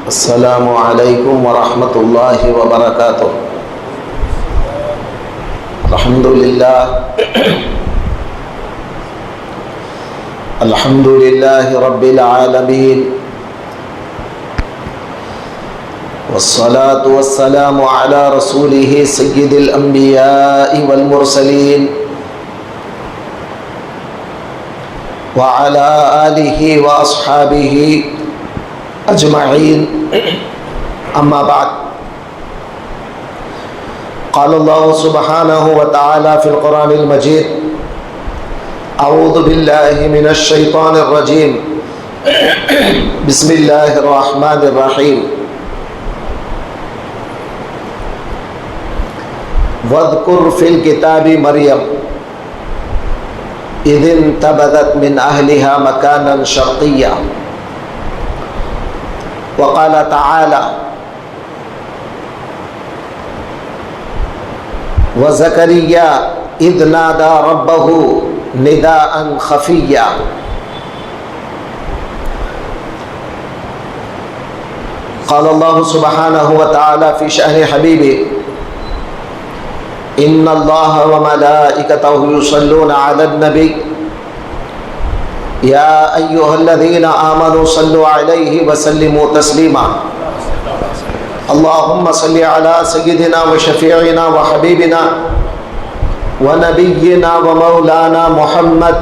السلام علیکم ورحمۃ اللہ وبرکاتہ۔ الحمد للہ رب العالمین، والصلاة والسلام علی رسولہ سید الانبیاء والمرسلین وعلی آلہ واصحابہ اجمعین، اما بعد۔ قال اللہ سبحانہ وتعالی فی القرآن المجید: اعوذ باللہ من الشیطان الرجیم، بسم اللہ الرحمن الرحیم۔ واذکر فی الکتاب مریم اذ انتبذت من اہلہا مکانا شرقیا۔ وقال تعالی: وزکریا اذ نادى ربه نداء خفیا۔ قال اللہ سبحانہ وتعالی فی شأن حبیبہ: ان اللہ وملائکتہ یصلون علی النبی یا ایہا الذین آمنوا صلوا علیہ وسلموا تسلیما۔ اللہم صلی علی سیدنا وشفیعنا وحبیبنا ونبینا ومولانا محمد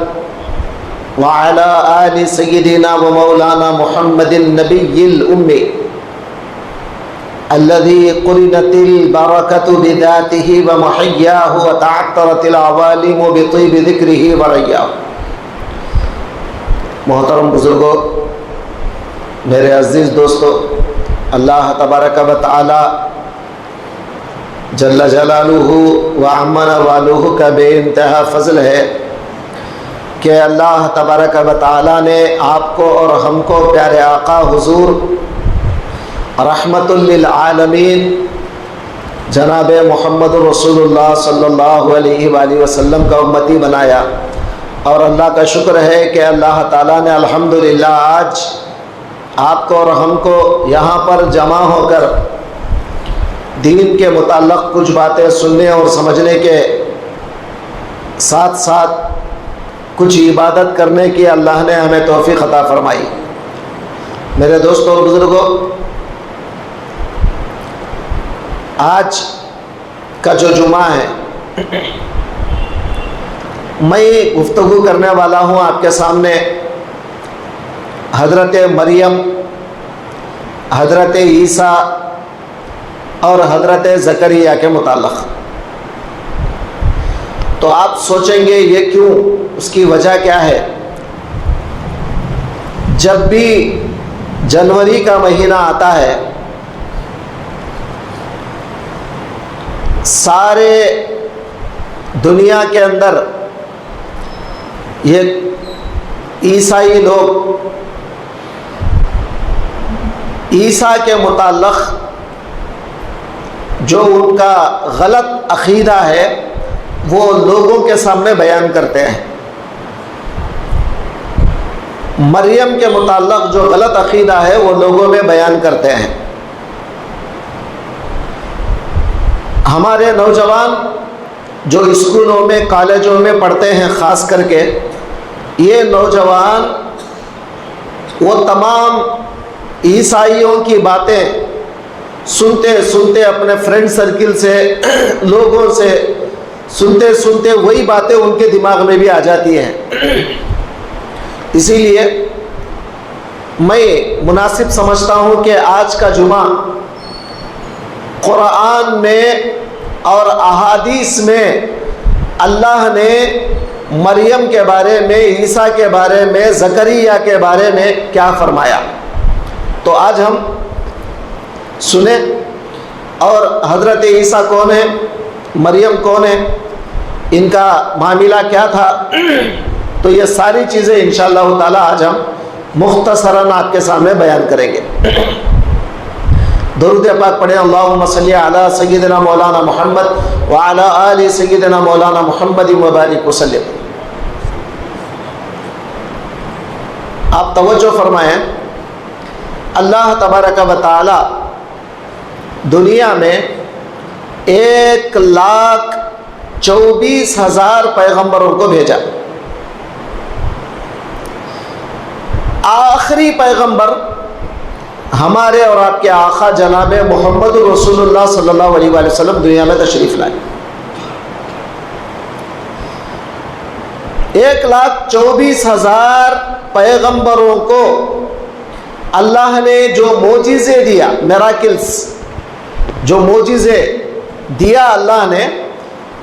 وعلی آل سیدنا ومولانا محمد النبی الأمی الذي قرنت البركة بذاته ومحياه وتعطرت العوالم بطيب ذكره ورياه۔ محترم بزرگوں، میرے عزیز دوستو، اللہ تبارک و تعالی جل جلالہ وعم نوالہ کا بے انتہا فضل ہے کہ اللہ تبارک و تعالی نے آپ کو اور ہم کو پیارے آقا حضور رحمت للعالمین جناب محمد رسول اللہ صلی اللہ علیہ وآلہ وسلم کا امتی بنایا، اور اللہ کا شکر ہے کہ اللہ تعالیٰ نے الحمدللہ آج آپ کو اور ہم کو یہاں پر جمع ہو کر دین کے متعلق کچھ باتیں سننے اور سمجھنے کے ساتھ ساتھ کچھ عبادت کرنے کی اللہ نے ہمیں توفیق عطا فرمائی۔ میرے دوستوں اور بزرگوں، آج کا جو جمعہ ہے، میں گفتگو کرنے والا ہوں آپ کے سامنے حضرت مریم، حضرت عیسیٰ اور حضرت زکریا کے متعلق۔ تو آپ سوچیں گے یہ کیوں، اس کی وجہ کیا ہے؟ جب بھی جنوری کا مہینہ آتا ہے، سارے دنیا کے اندر یہ عیسائی لوگ عیسیٰ کے متعلق جو ان کا غلط عقیدہ ہے وہ لوگوں کے سامنے بیان کرتے ہیں۔ مریم کے متعلق جو غلط عقیدہ ہے وہ لوگوں میں بیان کرتے ہیں۔ ہمارے نوجوان جو اسکولوں میں کالجوں میں پڑھتے ہیں، خاص کر کے یہ نوجوان وہ تمام عیسائیوں کی باتیں سنتے سنتے اپنے فرینڈ سرکل سے، لوگوں سے سنتے سنتے وہی باتیں ان کے دماغ میں بھی آ جاتی ہیں۔ اسی لیے میں مناسب سمجھتا ہوں کہ آج کا جمعہ قرآن میں اور احادیث میں اللہ نے مریم کے بارے میں، عیسیٰ کے بارے میں، زکریا کے بارے میں کیا فرمایا، تو آج ہم سنیں۔ اور حضرت عیسیٰ کون ہے، مریم کون ہے، ان کا معاملہ کیا تھا، تو یہ ساری چیزیں انشاءاللہ تعالی آج ہم مختصراً آپ کے سامنے بیان کریں گے۔ درود پاک پڑھیں۔ اللہم صلی علی سیدنا مولانا محمد وعلی آل سیدنا مولانا محمد مبارک وسلم۔ آپ توجہ فرمائیں، اللہ تبارک و تعالی دنیا میں 1,24,000 پیغمبروں کو بھیجا. آخری پیغمبر ہمارے اور آپ کے آقا جناب محمد رسول اللہ صلی اللہ علیہ وآلہ وسلم دنیا میں تشریف لائے. 1,24,000 پیغمبروں کو اللہ نے جو معجزے دیا، میراکلز، جو معجزے دیا اللہ نے،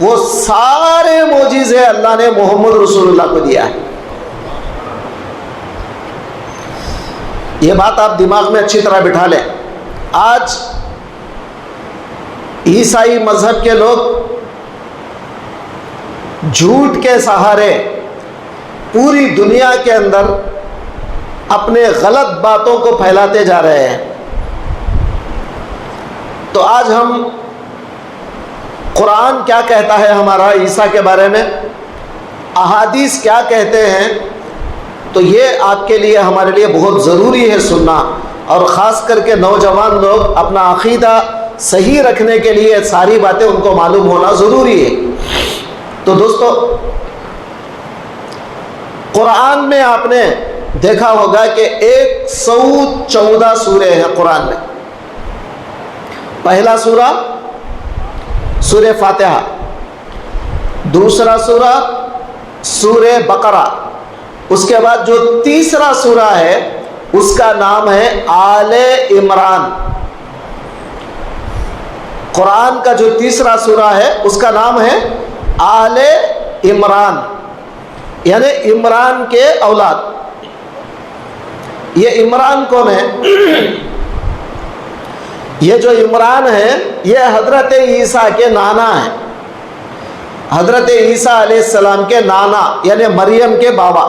وہ سارے معجزے اللہ نے محمد رسول اللہ کو دیا ہے. یہ بات آپ دماغ میں اچھی طرح بٹھا لیں. آج عیسائی مذہب کے لوگ جھوٹ کے سہارے پوری دنیا کے اندر اپنے غلط باتوں کو پھیلاتے جا رہے ہیں. تو آج ہم قرآن کیا کہتا ہے ہمارا عیسیٰ کے بارے میں، احادیث کیا کہتے ہیں، تو یہ آپ کے لیے ہمارے لیے بہت ضروری ہے سننا، اور خاص کر کے نوجوان لوگ اپنا عقیدہ صحیح رکھنے کے لیے ساری باتیں ان کو معلوم ہونا ضروری ہے. تو دوستو، قرآن میں آپ نے دیکھا ہوگا کہ 114 سورے ہیں قرآن میں. پہلا سورہ سورہ فاتحہ، دوسرا سورہ سورہ بقرہ، اس کے بعد جو تیسرا سورہ ہے اس کا نام ہے آل عمران. قرآن کا جو تیسرا سورہ ہے اس کا نام ہے آل عمران، یعنی عمران کے اولاد. یہ عمران کون ہے؟ یہ جو عمران ہے یہ حضرت عیسیٰ کے نانا ہے. حضرت عیسیٰ علیہ السلام کے نانا یعنی مریم کے بابا.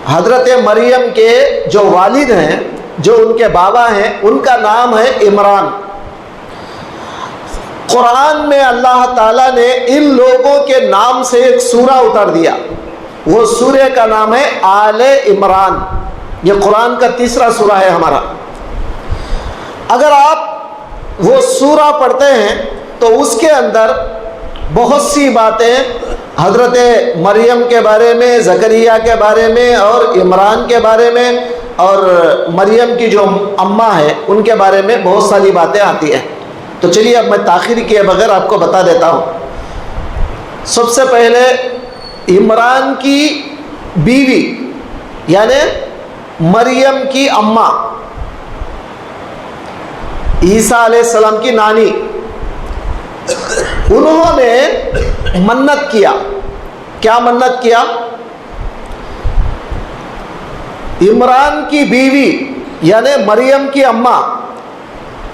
حضرت مریم کے جو والد ہیں، جو ان کے بابا ہیں، ان کا نام ہے عمران. قرآن میں اللہ تعالیٰ نے ان لوگوں کے نام سے ایک سورہ اتار دیا، وہ سورہ کا نام ہے آل عمران. یہ قرآن کا تیسرا سورہ ہے ہمارا. اگر آپ وہ سورہ پڑھتے ہیں تو اس کے اندر بہت سی باتیں حضرت مریم کے بارے میں، زکریا کے بارے میں، اور عمران کے بارے میں، اور مریم کی جو اماں ہے ان کے بارے میں بہت ساری باتیں آتی ہیں. تو چلیے اب میں تاخیر کیے بغیر آپ کو بتا دیتا ہوں. سب سے پہلے عمران کی بیوی یعنی مریم کی اماں، عیسیٰ علیہ السلام کی نانی، انہوں نے منت کیا. کیا منت کیا؟ عمران کی بیوی یعنی مریم کی اماں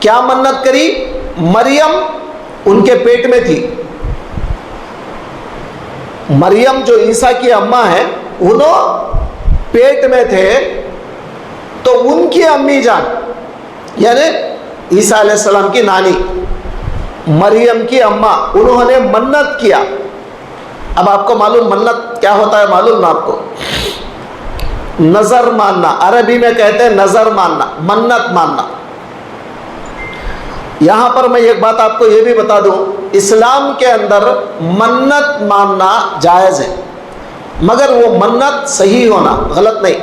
کیا منت کری؟ مریم ان کے پیٹ میں تھی. مریم جو عیسیٰ کی اماں ہے انہوں پیٹ میں تھے، تو ان کی امی جان یعنی عیسیٰ علیہ السلام کی نانی مریم کی اماں، انہوں نے منت کیا. اب آپ کو معلوم منت کیا ہوتا ہے؟ معلوم نا آپ کو؟ نظر ماننا، عربی میں کہتے ہیں نظر ماننا، منت ماننا. یہاں پر میں ایک بات آپ کو یہ بھی بتا دوں، اسلام کے اندر منت ماننا جائز ہے، مگر وہ منت صحیح ہونا، غلط نہیں.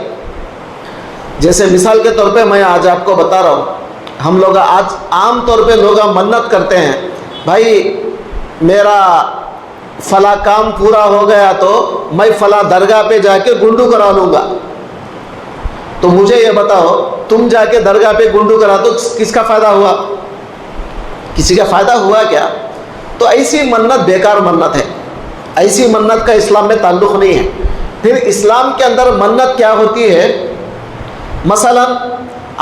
جیسے مثال کے طور پہ میں آج آپ کو بتا رہا ہوں، ہم لوگ آج عام طور پہ لوگ منت کرتے ہیں، بھائی میرا فلاں کام پورا ہو گیا تو میں فلاں درگاہ پہ جا کے گنڈو کرا لوں گا. تو مجھے یہ بتاؤ، تم جا کے درگاہ پہ گنڈو کرا تو کس کا فائدہ ہوا؟ کسی کا فائدہ ہوا کیا؟ تو ایسی منت بیکار منت ہے، ایسی منت کا اسلام میں تعلق نہیں ہے. پھر اسلام کے اندر منت کیا ہوتی ہے؟ مثلا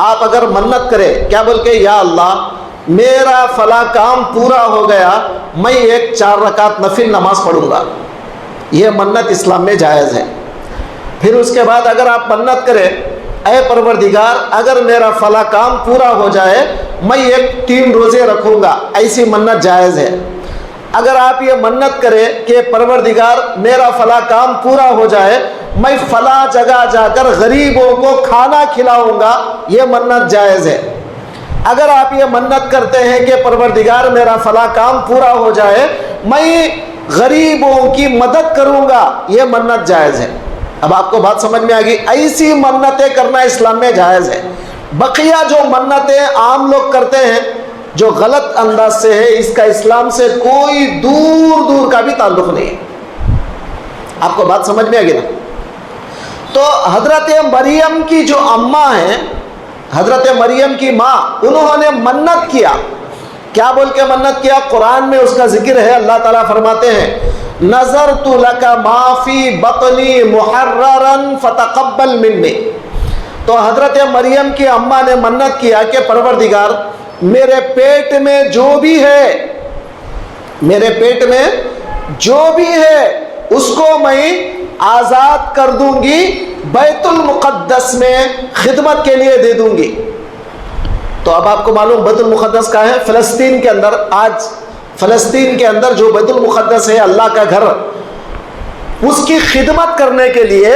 آپ اگر منت کرے کیا بول کے، یا اللہ میرا فلاں کام پورا ہو گیا، میں 4 رکعت نفل نماز پڑھوں گا، یہ منت اسلام میں جائز ہے. پھر اس کے بعد اگر آپ منت کرے، اے پروردگار اگر میرا فلاں کام پورا ہو جائے میں 3 روزے رکھوں گا، ایسی منت جائز ہے. اگر آپ یہ منت کرے کہ پروردگار میرا فلاں کام پورا ہو جائے میں فلاں جگہ جا کر غریبوں کو کھانا کھلاؤں گا، یہ منت جائز ہے۔ اگر آپ یہ منت کرتے ہیں کہ پروردگار میرا فلاں کام پورا ہو جائے، میں غریبوں کی مدد کروں گا، یہ منت جائز ہے۔ اب آپ کو بات سمجھ میں آ گئی؟ ایسی منتیں کرنا اسلام میں جائز ہے۔ بقیہ جو منتیں عام لوگ کرتے ہیں جو غلط انداز سے ہے، اس کا اسلام سے کوئی دور دور کا بھی تعلق نہیں ہے۔ آپ کو بات سمجھ میں آ گئی نا؟ تو حضرت مریم کی جو اماں ہیں، حضرت مریم کی ماں، انہوں نے منت کیا۔ کیا بول کے منت کیا؟ قرآن میں اس کا ذکر ہے۔ اللہ تعالیٰ فرماتے ہیں نَذَرْتُ لَكَ مَا فِي بَطْنِي مُحَرَّرًا فَتَقَبَّلْ مِنِّي۔ تو حضرت مریم کی اماں نے منت کیا کہ پروردگار میرے پیٹ میں جو بھی ہے، میرے پیٹ میں جو بھی ہے اس کو میں آزاد کر دوں گی، بیت المقدس میں خدمت کے لیے دے دوں گی۔ تو اب آپ کو معلوم بیت المقدس کا ہے فلسطین کے اندر۔ آج فلسطین کے اندر جو بیت المقدس ہے، اللہ کا گھر، اس کی خدمت کرنے کے لیے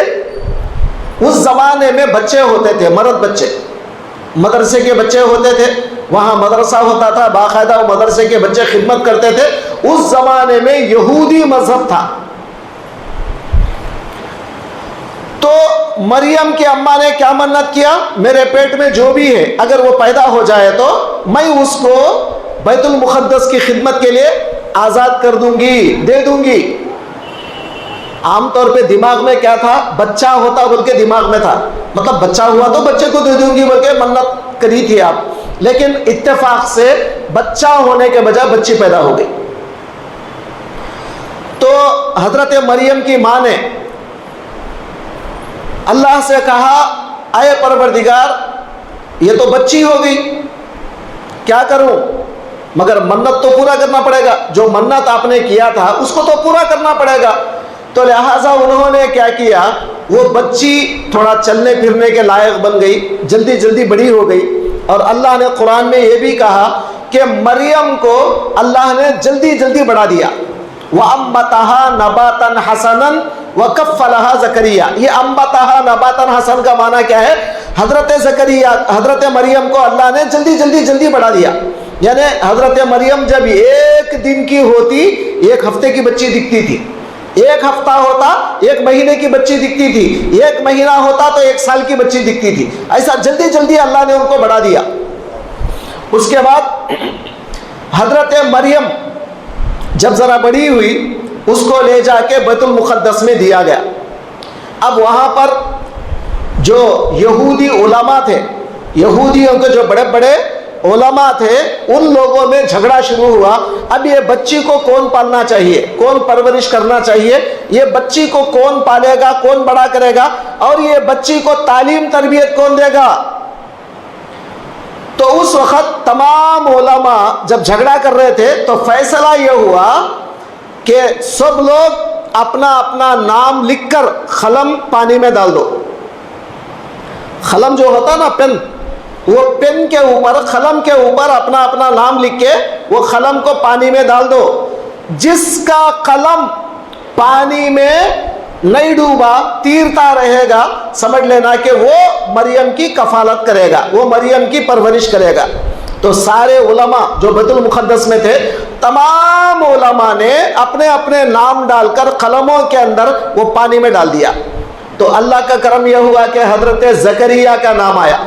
اس زمانے میں بچے ہوتے تھے، مرد بچے، مدرسے کے بچے ہوتے تھے، وہاں مدرسہ ہوتا تھا، باقاعدہ وہ مدرسے کے بچے خدمت کرتے تھے۔ اس زمانے میں یہودی مذہب تھا۔ تو مریم کی اماں نے کیا منت کیا؟ میرے پیٹ میں جو بھی ہے اگر وہ پیدا ہو جائے تو میں اس کو بیت المقدس کی خدمت کے لیے آزاد کر دوں گی، دے دوں گی۔ عام طور پہ دماغ میں کیا تھا؟ بچہ ہوتا بول کے دماغ میں تھا، مطلب بچہ ہوا تو بچے کو دے دوں گی بول کے منت کری تھی آپ، لیکن اتفاق سے بچہ ہونے کے بجائے بچی پیدا ہو گئی۔ تو حضرت مریم کی ماں نے اللہ سے کہا اے پروردگار یہ تو بچی ہو گئی، کیا کروں؟ مگر منت تو پورا کرنا پڑے گا، جو منت آپ نے کیا تھا اس کو تو پورا کرنا پڑے گا۔ تو لہٰذا انہوں نے کیا کیا، وہ بچی تھوڑا چلنے پھرنے کے لائق بن گئی، جلدی جلدی بڑی ہو گئی۔ اور اللہ نے قرآن میں یہ بھی کہا کہ مریم کو اللہ نے جلدی جلدی بڑھا دیا۔ وَأَنبَتَهَا نَبَاتًا حَسَنًا وَكَفَّلَهَا زَكَرِيَّا۔ یہ انبتها نباتًا حسن کا معنی کیا ہے؟ حضرت زکریا، حضرت مریم کو اللہ نے جلدی جلدی جلدی بڑھا دیا۔ یعنی حضرت مریم جب ایک دن کی ہوتی، ایک ہفتے کی بچی دکھتی تھی، ایک ہفتہ ہوتا ایک مہینے کی بچی دکھتی تھی، ایک مہینہ ہوتا تو ایک سال کی بچی دکھتی تھی۔ ایسا جلدی جلدی اللہ نے ان کو بڑھا دیا۔ اس کے بعد حضرت مریم جب ذرا بڑی ہوئی، اس کو لے جا کے بیت المقدس میں دیا گیا۔ اب وہاں پر جو یہودی علماء تھے، یہودیوں کے جو بڑے بڑے علماء تھے، ان لوگوں میں جھگڑا شروع ہوا۔ اب یہ بچی کو کون پالنا چاہیے، کون پرورش کرنا چاہیے، یہ بچی کو کون پالے گا، کون بڑا کرے گا، اور یہ بچی کو تعلیم تربیت کون دے گا؟ تو اس وقت تمام علماء جب جھگڑا کر رہے تھے تو فیصلہ یہ ہوا کہ سب لوگ اپنا اپنا نام لکھ کر قلم پانی میں ڈال دو۔ قلم جو ہوتا نا، پین، وہ پین کے اوپر، قلم کے اوپر اپنا اپنا نام لکھ کے وہ قلم کو پانی میں ڈال دو۔ جس کا قلم پانی میں نہیں ڈوبا، تیرتا رہے گا، سمجھ لینا کہ وہ مریم کی کفالت کرے گا، وہ مریم کی پرورش کرے گا۔ تو سارے علماء جو بیت المقدس میں تھے، تمام علماء نے اپنے اپنے نام ڈال کر قلموں کے اندر وہ پانی میں ڈال دیا۔ تو اللہ کا کرم یہ ہوا کہ حضرت زکریا کا نام آیا۔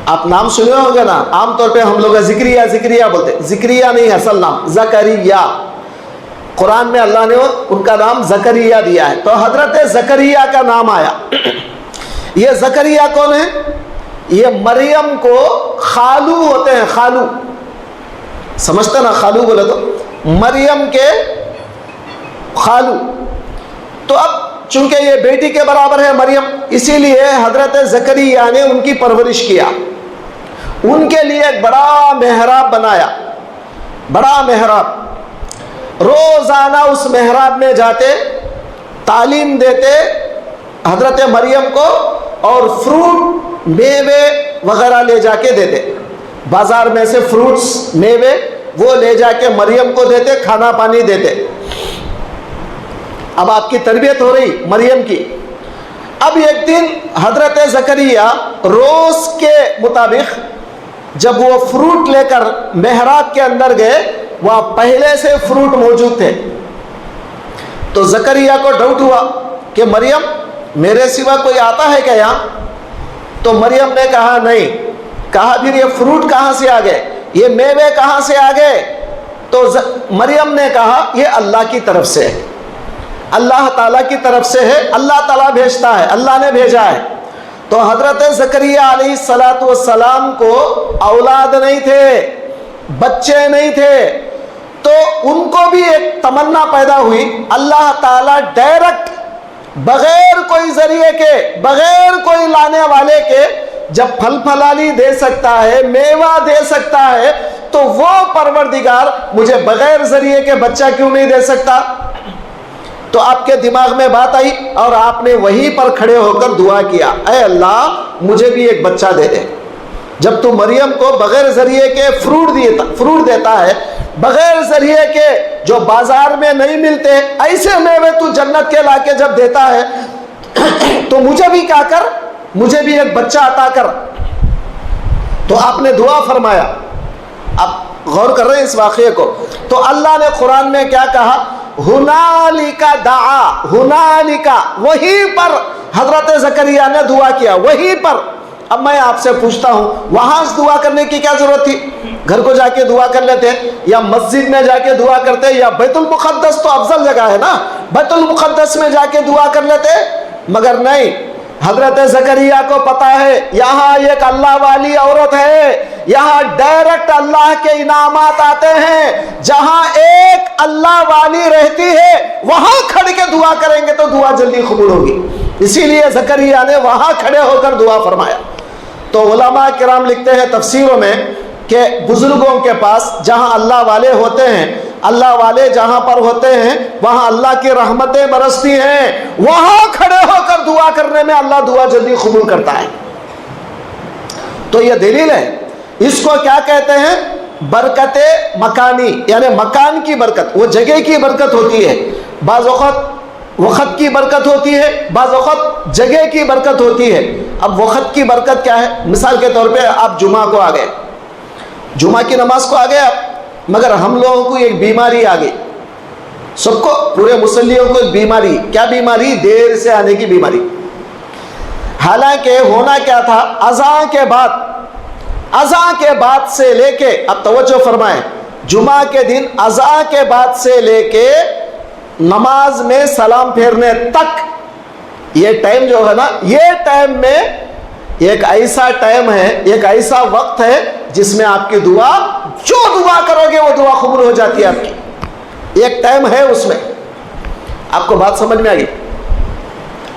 آپ نام سنے ہوں گے نا، عام طور پہ ہم لوگ زکریا زکریا بولتے، زکریا نہیں ہے اصل نام، زکریا۔ قرآن میں اللہ نے ان کا نام زکریا دیا ہے۔ تو حضرت زکریا کا نام آیا۔ یہ زکریا کون ہے؟ یہ مریم کو خالو ہوتے ہیں، خالو، سمجھتے نا خالو بولے تو، مریم کے خالو۔ تو اب چونکہ یہ بیٹی کے برابر ہے مریم، اسی لیے حضرت زکریا نے ان کی پرورش کیا، ان کے لیے ایک بڑا محراب بنایا، بڑا محراب۔ روزانہ اس محراب میں جاتے، تعلیم دیتے حضرت مریم کو، اور فروٹ میوے وغیرہ لے جا کے دیتے، بازار میں سے فروٹس میوے وہ لے جا کے مریم کو دیتے، کھانا پانی دیتے۔ اب آپ کی تربیت ہو رہی مریم کی، اب ایک دن حضرت زکریا روز کے مطابق جب وہ فروٹ لے کر محراب کے اندر گئے، وہاں پہلے سے فروٹ موجود تھے، تو زکریا کو ڈاؤٹ ہوا کہ مریم میرے سوا کوئی آتا ہے کیا یہاں؟ تو مریم نے کہا نہیں. کہا پھر یہ فروٹ کہاں سے آ گئے، یہ میوے کہاں سے آ گئے؟ تو مریم نے کہا یہ اللہ کی طرف سے ہے، اللہ تعالیٰ کی طرف سے ہے، اللہ تعالیٰ بھیجتا ہے، اللہ نے بھیجا ہے. تو حضرت زکریا علیہ السلام کو اولاد نہیں تھے، بچے نہیں تھے، تو ان کو بھی ایک تمنا پیدا ہوئی، اللہ تعالیٰ ڈائریکٹ بغیر کوئی ذریعے کے، بغیر کوئی لانے والے کے جب پھل پھلالی دے سکتا ہے، میوہ دے سکتا ہے، تو وہ پروردگار مجھے بغیر ذریعے کے بچہ کیوں نہیں دے سکتا؟ تو آپ کے دماغ میں بات آئی اور آپ نے وہیں پر کھڑے ہو کر دعا کیا، اے اللہ مجھے بھی ایک بچہ دے دے. جب تو مریم کو بغیر ذریعے کے فروٹ دیتا ہے، بغیر ذریعے کے جو بازار میں نہیں ملتے ایسے میوے تو جنت کے لا کے جب دیتا ہے، تو مجھے بھی کیا کر، مجھے بھی ایک بچہ عطا کر. تو آپ نے دعا فرمایا. آپ غور کر رہے ہیں اس واقعے کو. تو اللہ نے قرآن میں کیا کہا، ہنالک دعا، ہنالک، وہیں پر حضرت زکریا نے دعا کیا، وہیں پر. اب میں آپ سے پوچھتا ہوں، وہاں دعا کرنے کی کیا ضرورت تھی؟ گھر کو جا کے دعا کر لیتے، یا مسجد میں جا کے دعا کرتے، یا بیت المقدس تو افضل جگہ ہے نا، بیت المقدس میں جا کے دعا کر لیتے. مگر نہیں، حضرت زکریا کو پتا ہے یہاں ایک اللہ والی عورت ہے، یہاں ڈائریکٹ اللہ کے انعامات آتے ہیں. جہاں ایک اللہ والی رہتی ہے وہاں کھڑ کے دعا کریں گے تو دعا جلدی قبول ہوگی. اسی لیے زکریا نے وہاں کھڑے ہو کر دعا فرمایا. تو علماء کرام لکھتے ہیں تفسیروں میں کہ بزرگوں کے پاس جہاں اللہ والے ہوتے ہیں، اللہ والے جہاں پر ہوتے ہیں وہاں اللہ کی رحمتیں برستی ہیں، وہاں کھڑے ہو کر دعا کرنے میں اللہ دعا جلدی قبول کرتا ہے. تو یہ دلیل ہے. اس کو کیا کہتے ہیں؟ برکت مکانی، یعنی مکان کی برکت، وہ جگہ کی برکت ہوتی ہے. بعض اوقات وقت کی برکت ہوتی ہے، بعض اوقات جگہ کی برکت ہوتی ہے. اب وقت کی برکت کیا ہے؟ مثال کے طور پہ آپ جمعہ کو آ گئے، جمعہ کی نماز کو آ گئے آپ، مگر ہم لوگوں کو ایک بیماری آ گئی، سب کو، پورے مسلمانوں کو ایک بیماری. کیا بیماری؟ دیر سے آنے کی بیماری. حالانکہ ہونا کیا تھا، اذان کے بعد، اذان کے بعد سے لے کے، اب توجہ فرمائیں، جمعہ کے دن اذان کے بعد سے لے کے نماز میں سلام پھیرنے تک، یہ ٹائم جو ہے نا، یہ ٹائم میں ایک ایسا ٹائم ہے، ایک ایسا وقت ہے جس میں آپ کی دعا، جو دعا کرو گے وہ دعا قبول ہو جاتی ہے آپ کی. ایک ٹائم ہے اس میں. آپ کو بات سمجھ میں آ گئی؟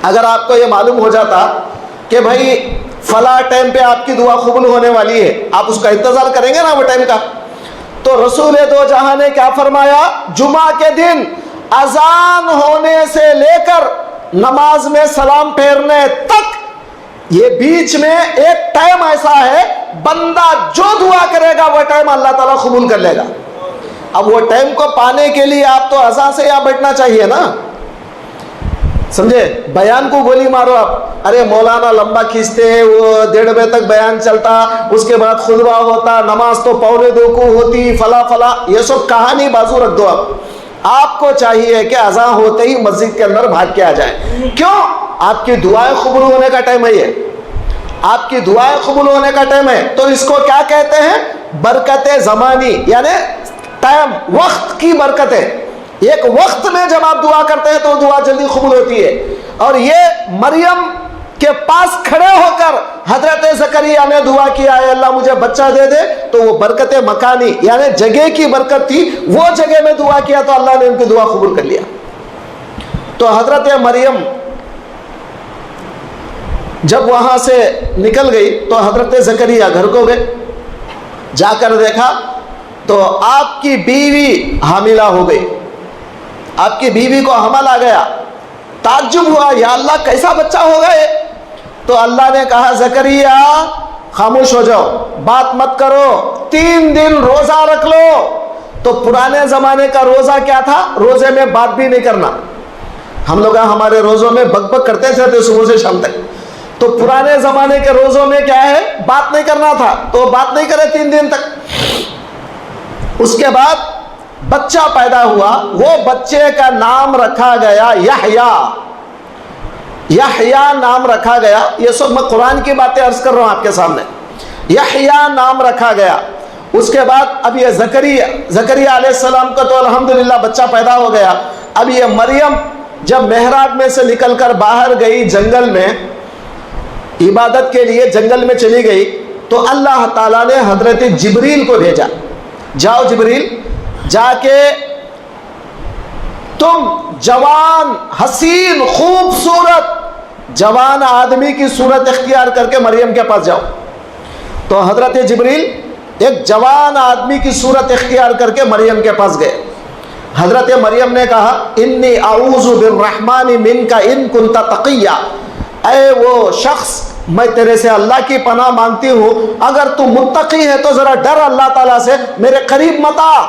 اگر آپ کو یہ معلوم ہو جاتا کہ بھائی فلاں ٹائم پہ آپ کی دعا قبول ہونے والی ہے، آپ اس کا انتظار کریں گے نا وہ ٹائم کا. تو رسول دو جہاں نے کیا فرمایا، جمعہ کے دن اذان ہونے سے لے کر نماز میں سلام پھیرنے تک، یہ بیچ میں ایک ٹائم ایسا ہے، بندہ جو دعا کرے گا وہ ٹائم اللہ تعالیٰ قبول کر لے گا. اب وہ ٹائم کو پانے کے لیے آپ تو اذان سے یہاں بیٹھنا چاہیے نا، سمجھے؟ بیان کو گولی مارو آپ، ارے مولانا لمبا کھینچتے ہیں، وہ 1:30 بجے تک بیان چلتا، اس کے بعد خطبہ ہوتا، نماز تو 1:45 کو ہوتی، فلا فلا، یہ سب کہانی بازو رکھ دو. آپ کو چاہیے کہ اذان ہوتے ہی مسجد کے اندر بھاگ کے آ جائیں. کیوں؟ آپ کی دعائیں قبول ہونے کا ٹائم ہے، یہ آپ کی دعائیں قبول ہونے کا ٹائم ہے. تو اس کو کیا کہتے ہیں؟ برکت زمانی، یعنی ٹائم، وقت کی برکت ہے. ایک وقت میں جب آپ دعا کرتے ہیں تو دعا جلدی قبول ہوتی ہے. اور یہ مریم کے پاس کھڑے ہو کر حضرت زکریا نے دعا کیا، اے اللہ مجھے بچہ دے دے، تو وہ برکت مکانی یعنی جگہ کی برکت تھی. وہ جگہ میں دعا کیا تو اللہ نے ان کی دعا قبول کر لیا. تو حضرت مریم جب وہاں سے نکل گئی تو حضرت زکریا گھر کو گئے، جا کر دیکھا تو آپ کی بیوی حاملہ ہو گئی، آپ کی بیوی کو حمل آ گیا. تعجب ہوا، یا اللہ کیسا بچہ ہوگا یہ؟ تو اللہ نے کہا زکریا خاموش ہو جاؤ، بات مت کرو، 3 دن روزہ رکھ لو. تو پرانے زمانے کا روزہ کیا تھا؟ روزے میں بات بھی نہیں کرنا، ہم لوگ ہمارے روزوں میں بک بک کرتے تھے صبح سے شام تک. تو پرانے زمانے کے روزوں میں کیا ہے, بات نہیں کرنا تھا, تو بات نہیں کرے 3 دن تک. اس کے بعد بچہ پیدا ہوا, وہ بچے کا نام رکھا گیا یحییٰ. یحییٰ نام رکھا گیا. یہ سب میں قرآن کی باتیں عرض کر رہا ہوں آپ کے سامنے. یحییٰ نام رکھا گیا. اس کے بعد اب یہ زکریا علیہ السلام کا تو الحمدللہ بچہ پیدا ہو گیا. اب یہ مریم جب محراب میں سے نکل کر باہر گئی, جنگل میں عبادت کے لیے جنگل میں چلی گئی, تو اللہ تعالیٰ نے حضرت جبریل کو بھیجا, جاؤ جبریل, جا کے تم جوان حسین خوبصورت جوان آدمی کی صورت اختیار کر کے مریم کے پاس جاؤ. تو حضرت جبریل ایک جوان آدمی کی صورت اختیار کر کے مریم کے پاس گئے. حضرت مریم نے کہا انی اعوذ بالرحمن منک ان کنت تقیا, اے وہ شخص میں تیرے سے اللہ کی پناہ مانگتی ہوں, اگر تو متقی ہے تو ذرا ڈر اللہ تعالیٰ سے, میرے قریب مت آ.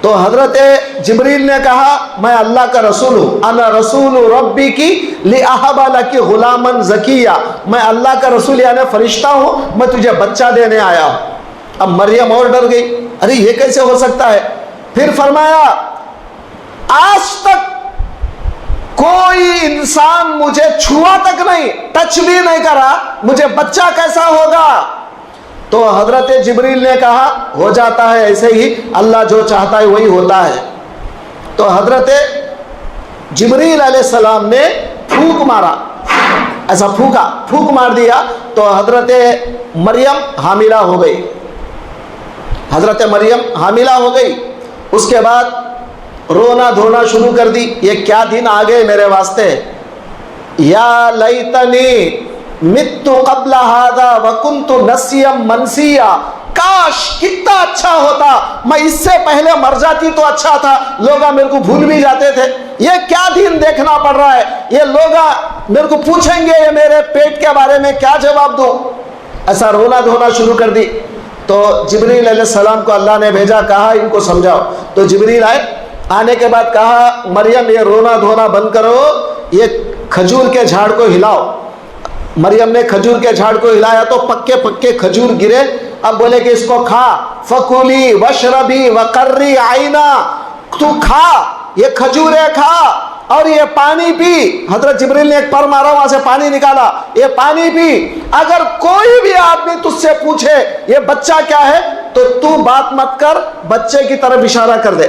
تو حضرت جبریل نے کہا میں اللہ کا رسول ہوں, انا رسول ربی کی لأہب لکی غلاما زکیہ, میں اللہ کا رسول یعنی فرشتہ ہوں, میں تجھے بچہ دینے آیا ہوں. اب مریم اور ڈر گئی, ارے یہ کیسے ہو سکتا ہے. پھر فرمایا آج تک کوئی انسان مجھے چھوا تک نہیں, ٹچ بھی نہیں کرا, مجھے بچہ کیسا ہوگا. تو حضرت جبریل نے کہا ہو جاتا ہے ایسے ہی, اللہ جو چاہتا ہے وہی ہوتا ہے. تو حضرت جبریل علیہ السلام نے پھونک مارا, ایسا پھونک مار دیا, تو حضرت مریم حاملہ ہو گئی. حضرت مریم حاملہ ہو گئی. اس کے بعد رونا دھونا شروع کر دی, یہ کیا دن آ گئے میرے واسطے. یا لیتنی مت قبل ہذا وکنت نسیا منسیا, کاش کتنا اچھا ہوتا میں اس سے پہلے مر جاتی تو اچھا تھا, لوگ میرے کو بھول بھی جاتے تھے. یہ کیا دن دیکھنا پڑ رہا ہے, یہ لوگ میرے کو پوچھیں گے یہ میرے پیٹ کے بارے میں کیا جواب دوں. ایسا رونا دھونا شروع کر دی. تو جبریل علیہ السلام کو اللہ نے بھیجا, کہا ان کو سمجھاؤ. تو جبریل آئے, آنے کے بعد کہا مریم یہ رونا دھونا بند کرو, یہ کھجور کے جھاڑ کو ہلاؤ. مریم نے کھجور کے جھاڑ کو ہلایا تو پکے پکے کھجور گرے. اب بولے کہ اس کو کھا, فکلی وشربی وقری عینا, تو کھا, یہ کھجوریں کھا اور یہ پانی پی. حضرت جبریل نے ایک پر مارا, وہاں سے پانی نکالا, یہ پانی پی. اگر کوئی بھی آدمی تجھ سے پوچھے یہ بچہ کیا ہے تو بات مت کر, بچے کی طرف اشارہ کر دے.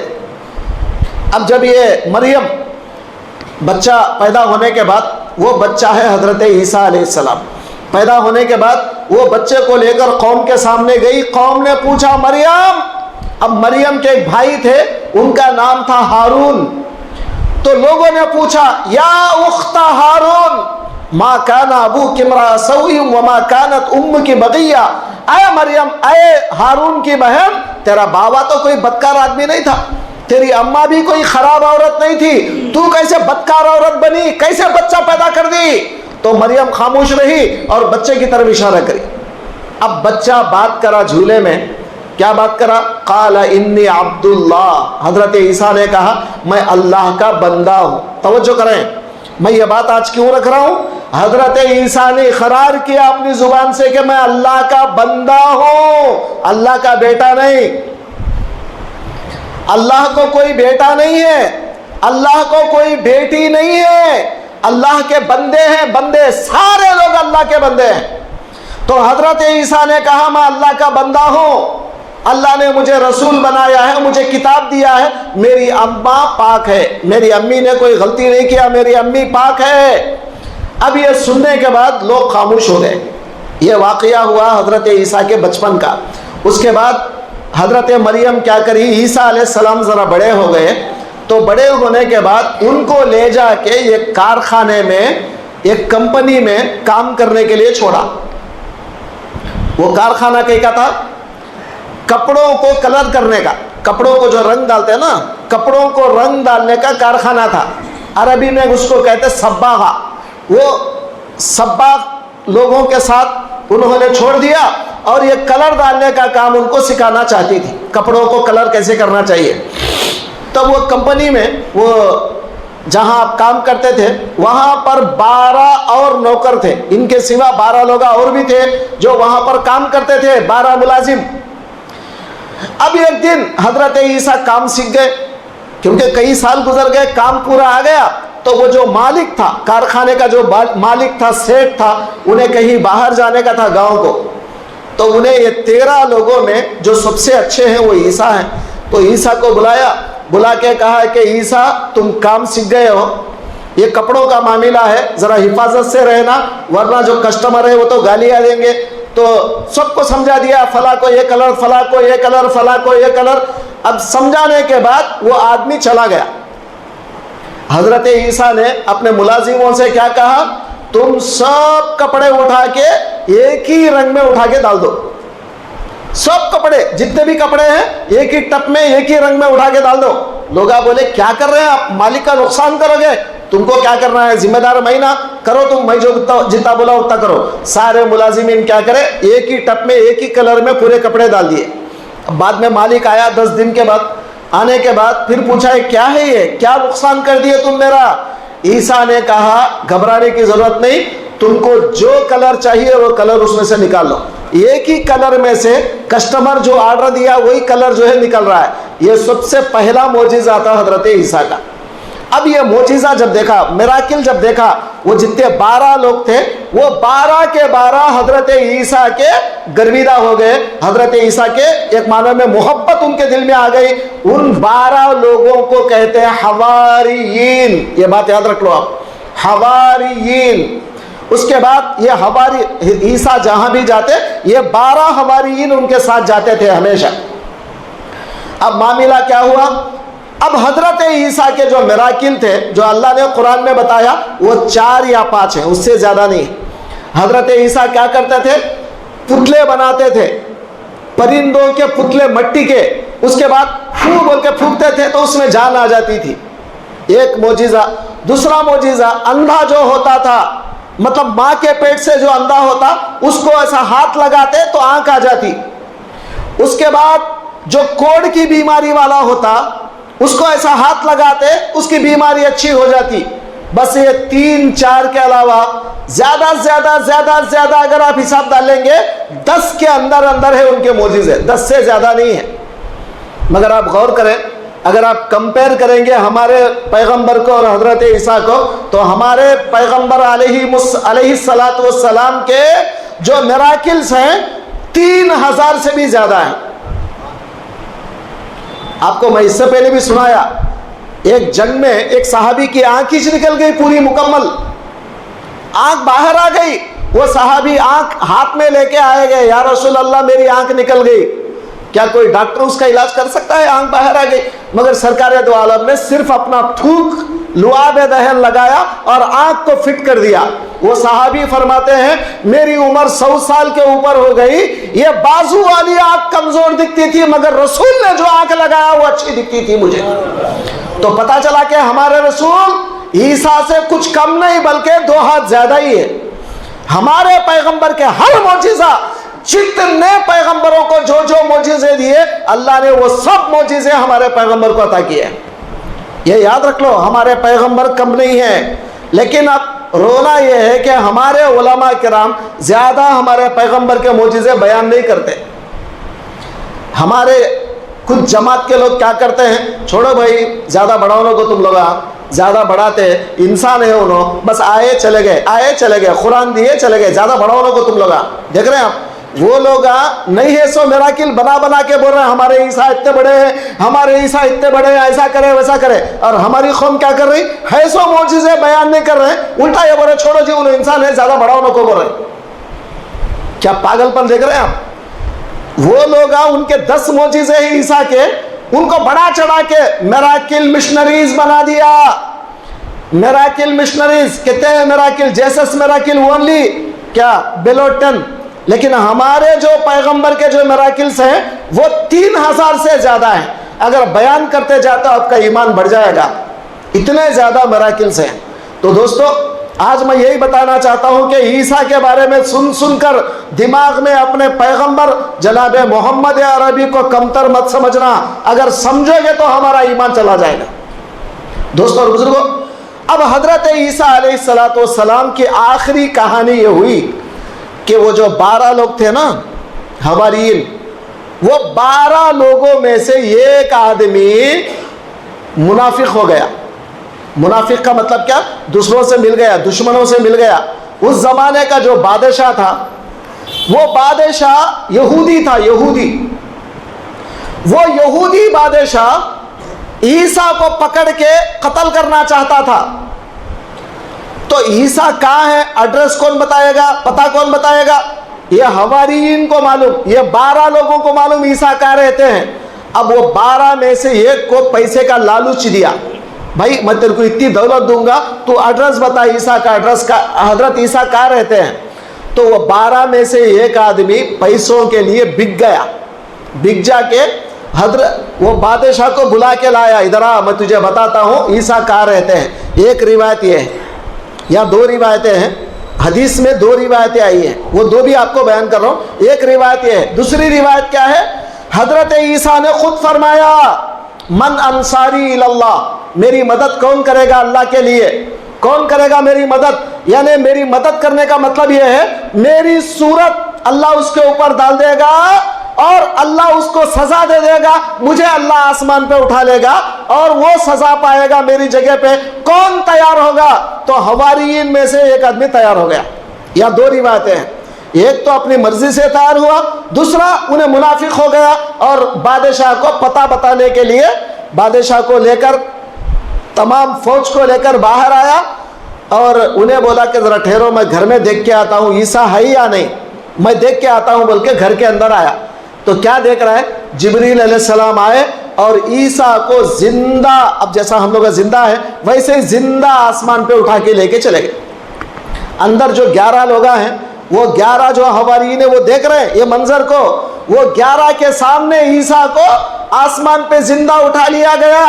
اب جب یہ مریم بچہ پیدا ہونے کے بعد, وہ بچہ ہے حضرت عیسیٰ علیہ السلام. پیدا ہونے کے بعد وہ بچے کو لے کر قوم کے سامنے گئی. قوم نے پوچھا مریم, اب مریم کے ایک بھائی تھے, ان کا نام تھا ہارون. تو لوگوں نے پوچھا یا اخت ہارون ما کان ابوک امرأ سوء وما کانت امک بغیہ, اے مریم, اے ہارون کی بہن, تیرا بابا تو کوئی بدکار آدمی نہیں تھا, تیری اماں بھی کوئی خراب عورت نہیں تھی, تو کیسے بدکار عورت بنی, کیسے بچہ پیدا کر دی. تو مریم خاموش رہی اور بچے کی طرف اشارہ کری. اب بچہ بات کرا جھولے میں, کیا بات کرا, قال انی عبد اللہ. حضرت عیسیٰ نے کہا میں اللہ کا بندہ ہوں. توجہ کریں, میں یہ بات آج کیوں رکھ رہا ہوں. حضرت عیسیٰ نے اقرار کیا اپنی زبان سے کہ میں اللہ کا بندہ ہوں, اللہ کا بیٹا نہیں. اللہ کو کوئی بیٹا نہیں ہے, اللہ کو کوئی بیٹی نہیں ہے, اللہ کے بندے ہیں, بندے سارے لوگ اللہ کے بندے ہیں. تو حضرت عیسیٰ نے کہا میں اللہ کا بندہ ہوں, اللہ نے مجھے رسول بنایا ہے, مجھے کتاب دیا ہے, میری اماں پاک ہے, میری امی نے کوئی غلطی نہیں کیا, میری امی پاک ہے. اب یہ سننے کے بعد لوگ خاموش ہو گئے. یہ واقعہ ہوا حضرت عیسیٰ کے بچپن کا. اس کے بعد حضرت مریم کیا کری, عیسیٰ علیہ السلام ذرا بڑے ہو گئے, تو بڑے ہونے کے بعد ان کو لے جا کے ایک کارخانے میں, ایک کمپنی میں کام کرنے کے لیے چھوڑا. وہ کارخانہ کیا تھا, کپڑوں کو کلر کرنے کا, کپڑوں کو جو رنگ ڈالتے ہیں نا, کپڑوں کو رنگ ڈالنے کا کارخانہ تھا. عربی میں اس کو کہتے سباغہ. وہ سباغ لوگوں کے ساتھ انہوں نے چھوڑ دیا اور یہ کلر ڈالنے کا کام ان کو سکھانا چاہتی تھی, کپڑوں کو کلر کیسے کرنا چاہیے. تب وہ کمپنی میں وہ جہاں آپ کام کرتے تھے وہاں پر 12 اور نوکر تھے، ان کے سوا 12 لوگ اور بھی تھے جو وہاں پر کام کرتے تھے، 12 ملازم۔ اب ایک دن حضرت عیسیٰ کام سیکھ گئے، کیونکہ کئی سال گزر گئے، کام پورا آ گیا، تو وہ جو مالک تھا، کارخانے کا جو مالک تھا، سیٹ تھا، انہیں کہیں باہر جانے کا تھا گاؤں کو، تو انہیں یہ 13 لوگوں میں جو سب سے اچھے ہیں وہ عیسیٰ ہیں، تو عیسیٰ کو بلا کے کہا کہ عیسیٰ تم کام سیکھ گئے ہو، یہ کپڑوں کا معاملہ ہے، ذرا حفاظت سے رہنا ورنہ جو کسٹمر ہے وہ تو گالیاں دیں گے۔ تو سب کو سمجھا دیا، فلاں کو یہ کلر، فلاں کو یہ کلر، فلاں کو یہ کلر۔ اب سمجھانے کے بعد وہ آدمی چلا گیا۔ حضرت عیسیٰ نے اپنے ملازموں سے کیا کہا، تم سب کپڑے اٹھا کے ایک ہی رنگ میں اٹھا کے ڈال دو، سب کپڑے جتنے بھی کپڑے ہیں ایک ہی ٹپ میں ایک ہی رنگ میں اٹھا کے ڈال دو۔ لوگ بولے کیا کر رہے ہیں آپ، مالک کا نقصان کرو گے، تم کو کیا کرنا ہے، ذمہ دار میں نہ کرو، تم میں جو جتنا بولا اتنا کرو۔ سارے ملازمین کیا کرے، ایک ہی ٹپ میں ایک ہی کلر میں پورے کپڑے ڈال دیے۔ بعد میں مالک آیا 10 دن کے بعد، آنے کے بعد پھر پوچھا کیا ہے یہ، کیا نقصان کر دیے تم میرا؟ عیسیٰ نے کہا گھبرانے کی ضرورت نہیں، تم کو جو کلر چاہیے وہ کلر اس میں سے نکال لو، ایک ہی کلر میں سے کسٹمر جو آرڈر دیا وہی کلر جو ہے نکل رہا ہے۔ یہ سب سے پہلا معجزہ تھا حضرت عیسیٰ کا۔ اب یہ معجزہ جب دیکھا، میراکل جب دیکھا، وہ جتنے 12 لوگ تھے وہ 12 کے 12 حضرت عیسیٰ کے گرویدہ ہو گئے، حضرت عیسیٰ کے ایک معنی میں محبت ان کے دل میں آ گئی۔ ان 12 لوگوں کو کہتے ہیں حواریین، یہ بات یاد رکھ لو آپ، حواریین۔ اس کے بعد یہ حواری، عیسیٰ جہاں بھی جاتے یہ 12 حواریین ان کے ساتھ جاتے تھے ہمیشہ۔ اب معاملہ کیا ہوا، اب حضرت عیسیٰ کے جو میراکل تھے جو اللہ نے قرآن میں بتایا وہ 4 یا 5 ہیں، اس سے زیادہ نہیں۔ حضرت عیسیٰ کیا کرتے تھے، پتلے بناتے تھے، پرندوں کے پتلے مٹی کے، اس کے بعد پھو بول کے پھونکتے تھے تو اس میں جان آ جاتی تھی، ایک معجزہ۔ دوسرا معجزہ، اندھا جو ہوتا تھا، مطلب ماں کے پیٹ سے جو اندھا ہوتا اس کو ایسا ہاتھ لگاتے تو آنکھ آ جاتی۔ اس کے بعد جو کوڑ کی بیماری والا ہوتا اس کو ایسا ہاتھ لگاتے اس کی بیماری اچھی ہو جاتی۔ بس یہ 3-4 کے علاوہ زیادہ زیادہ اگر آپ حساب ڈالیں گے 10 کے اندر ہے ان کے معجزے، 10 سے زیادہ نہیں ہے۔ مگر آپ غور کریں، اگر آپ کمپیر کریں گے ہمارے پیغمبر کو اور حضرت عیسیٰ کو تو ہمارے پیغمبر علیہ الصلاۃ والسلام کے جو میراکلز ہیں 3000 سے بھی زیادہ ہیں۔ آپ کو میں اس سے پہلے بھی سنایا، ایک جنگ میں ایک صحابی کی آنکھ ہی نکل گئی پوری مکمل، آنکھ باہر آ گئی۔ وہ صحابی آنکھ ہاتھ میں لے کے آئے گئے، یا رسول اللہ میری آنکھ نکل گئی، کیا کوئی ڈاکٹر اس کا علاج کر سکتا ہے؟ آنکھ باہر آ گئی۔ مگر سرکار دو عالم نے صرف اپنا تھوک لعاب دہن لگایا اور آنکھ کو فٹ کر دیا۔ وہ صحابی فرماتے ہیں میری عمر 100 سال کے اوپر ہو گئی، یہ بازو والی آنکھ کمزور دکھتی تھی مگر رسول نے جو آنکھ لگایا وہ اچھی دکھتی تھی مجھے۔ تو پتا چلا کہ ہمارے رسول عیسیٰ سے کچھ کم نہیں بلکہ 2 ہاتھ زیادہ ہی ہے۔ ہمارے پیغمبر کے ہر معجزہ، جتنے پیغمبروں کو جو جو معجزے دیے اللہ نے وہ سب معجزے ہمارے پیغمبر کو عطا کیے۔ یہ یاد رکھ لو، ہمارے پیغمبر کم نہیں ہیں، لیکن اب رونا یہ ہے کہ ہمارے علماء کرام زیادہ ہمارے پیغمبر کے معجزے بیان نہیں کرتے۔ ہمارے کچھ جماعت کے لوگ کیا کرتے ہیں، چھوڑو بھائی زیادہ بڑھاؤ کو، تم لوگ زیادہ بڑھاتے انسان ہے انہوں، بس آئے چلے گئے، قرآن دیے چلے گئے، زیادہ بڑھاؤ کو تم لوگ دیکھ رہے ہیں آپ۔ وہ لوگ نہیں ہے سو میراکل بنا کے بول رہے ہیں ہمارے عیسیٰ اتنے بڑے ہیں، ہمارے عیسیٰ اتنے بڑے ہیں، ایسا کرے ویسا کرے، اور ہماری قوم کیا کر رہی ہے، سو معجزے بیان نہیں کر رہے ہیں، الٹا یہ بول رہے چھوڑو جی انہوں انسان ہے زیادہ بڑھاؤ کو بول رہے۔ کیا پاگل پن دیکھ رہے ہیں آپ؟ وہ لوگ ان کے 10 معجزے ہیں عیسیٰ کے، ان کو بڑا چڑھا کے میراکل مشنریز بنا دیا۔ میراکل مشنریز کہتے ہیں، میراکل جیسس میراکل اونلی کیا بیلوٹن، لیکن ہمارے جو پیغمبر کے جو میراکلز ہیں وہ 3000 سے زیادہ ہیں۔ اگر بیان کرتے جاتا آپ کا ایمان بڑھ جائے گا، اتنے زیادہ میراکلز ہیں۔ تو دوستو آج میں یہی بتانا چاہتا ہوں کہ عیسیٰ کے بارے میں سن کر دماغ میں اپنے پیغمبر جناب محمد عربی کو کمتر مت سمجھنا، اگر سمجھو گے تو ہمارا ایمان چلا جائے گا۔ دوستو اور بزرگوں، اب حضرت عیسیٰ علیہ السلام کی آخری کہانی یہ ہوئی کہ وہ جو 12 لوگ تھے نا حواریین، وہ 12 لوگوں میں سے ایک آدمی منافق ہو گیا۔ منافق کا مطلب کیا؟ دوسروں سے مل گیا، دشمنوں سے مل گیا۔ اس زمانے کا جو بادشاہ تھا وہ بادشاہ یہودی تھا، یہودی۔ وہ یہودی بادشاہ عیسیٰ کو پکڑ کے قتل کرنا چاہتا تھا۔ تو عیسیٰ کہاں ہے، ایڈریس کون بتائے گا، پتہ کون بتائے گا؟ یہ حواریین کو معلوم، یہ 12 لوگوں کو معلوم عیسیٰ کہاں رہتے ہیں۔ اب وہ 12 میں سے ایک کو پیسے کا لالچ دیا، بھائی میں تیرے کو اتنی دولت دوں گا، تو ایڈریس بتا عیسیٰ کا، ایڈریس کا، حضرت عیسیٰ کہاں رہتے ہیں۔ تو وہ 12 میں سے ایک آدمی پیسوں کے لیے بک گیا، بک جا کے حضرت وہ بادشاہ کو بلا کے لایا، ادھر آ میں تجھے بتاتا ہوں عیسیٰ کہاں رہتے ہیں۔ ایک روایت یہ ہے، یا 2 روایتیں ہیں، حدیث میں 2 روایتیں آئی ہیں، وہ 2 بھی آپ کو بیان کر رہا ہوں۔ ایک روایت یہ ہے، دوسری روایت کیا ہے؟ حضرت عیسیٰ نے خود فرمایا من انصاری اللہ، میری مدد کون کرے گا اللہ کے لیے، کون کرے گا میری مدد؟ یعنی میری مدد کرنے کا مطلب یہ ہے میری صورت اللہ اس کے اوپر ڈال دے گا اور اللہ اس کو سزا دے دے گا، مجھے اللہ آسمان پہ اٹھا لے گا اور وہ سزا پائے گا میری جگہ پہ۔ کون تیار ہوگا؟ تو حواریین میں سے ایک آدمی تیار ہو گیا۔ یا 2 روایتیں ہیں، ایک تو اپنی مرضی سے تیار ہوا، دوسرا انہیں منافق ہو گیا اور بادشاہ کو پتہ بتانے کے لیے بادشاہ کو لے کر، تمام فوج کو لے کر باہر آیا اور انہیں بولا کہ ذرا ٹھہرو میں گھر میں دیکھ کے آتا ہوں عیسیٰ ہے یا نہیں، میں دیکھ کے آتا ہوں بول کے گھر کے اندر آیا۔ تو کیا دیکھ رہا ہے؟ جبریل علیہ السلام آئے اور عیسیٰ کو زندہ، اب جیسا ہم لوگ زندہ ہے ویسے ہی زندہ آسمان پہ اٹھا کے لے کے چلے گئے۔ اندر جو 11 لوگ ہیں، وہ 11 جو حواریین ہیں وہ دیکھ رہے ہیں یہ منظر کو، وہ 11 کے سامنے عیسیٰ کو آسمان پہ زندہ اٹھا لیا گیا۔